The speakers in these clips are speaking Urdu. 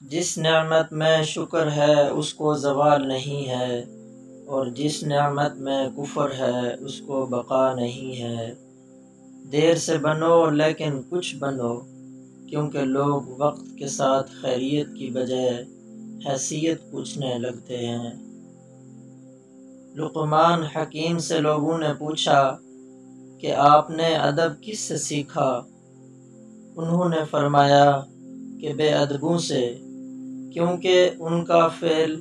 جس نعمت میں شکر ہے اس کو زوال نہیں ہے، اور جس نعمت میں کفر ہے اس کو بقا نہیں ہے۔ دیر سے بنو لیکن کچھ بنو، کیونکہ لوگ وقت کے ساتھ خیریت کی بجائے حیثیت پوچھنے لگتے ہیں۔ لقمان حکیم سے لوگوں نے پوچھا کہ آپ نے ادب کس سے سیکھا؟ انہوں نے فرمایا کہ بے ادبوں سے، کیونکہ ان کا فعل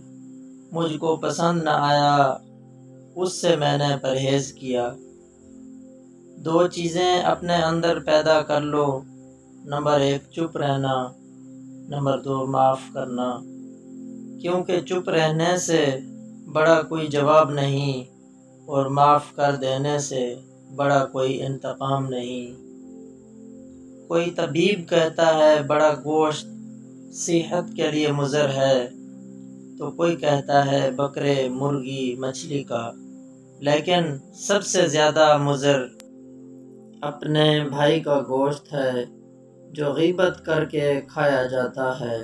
مجھ کو پسند نہ آیا، اس سے میں نے پرہیز کیا۔ دو چیزیں اپنے اندر پیدا کر لو، نمبر 1 چپ رہنا، نمبر 2 معاف کرنا، کیونکہ چپ رہنے سے بڑا کوئی جواب نہیں، اور معاف کر دینے سے بڑا کوئی انتقام نہیں۔ کوئی طبیب کہتا ہے بڑا گوشت صحت کے لیے مضر ہے، تو کوئی کہتا ہے بکرے، مرغی، مچھلی کا، لیکن سب سے زیادہ مضر اپنے بھائی کا گوشت ہے جو غیبت کر کے کھایا جاتا ہے۔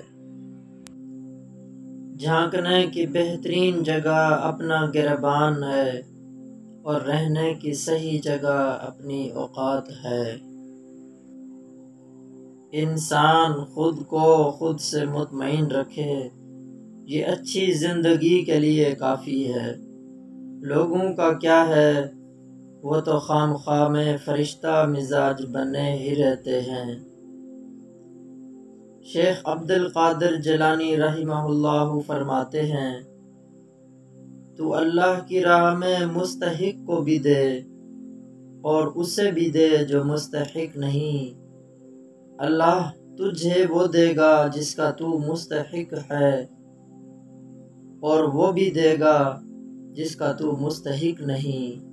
جھانکنے کی بہترین جگہ اپنا گریبان ہے، اور رہنے کی صحیح جگہ اپنی اوقات ہے۔ انسان خود کو خود سے مطمئن رکھے، یہ اچھی زندگی کے لیے کافی ہے۔ لوگوں کا کیا ہے، وہ تو خام خواہ میں فرشتہ مزاج بنے ہی رہتے ہیں۔ شیخ عبد القادر جیلانی رحمہ اللہ فرماتے ہیں، تو اللہ کی راہ میں مستحق کو بھی دے، اور اسے بھی دے جو مستحق نہیں۔ اللہ تجھے وہ دے گا جس کا تو مستحق ہے، اور وہ بھی دے گا جس کا تو مستحق نہیں۔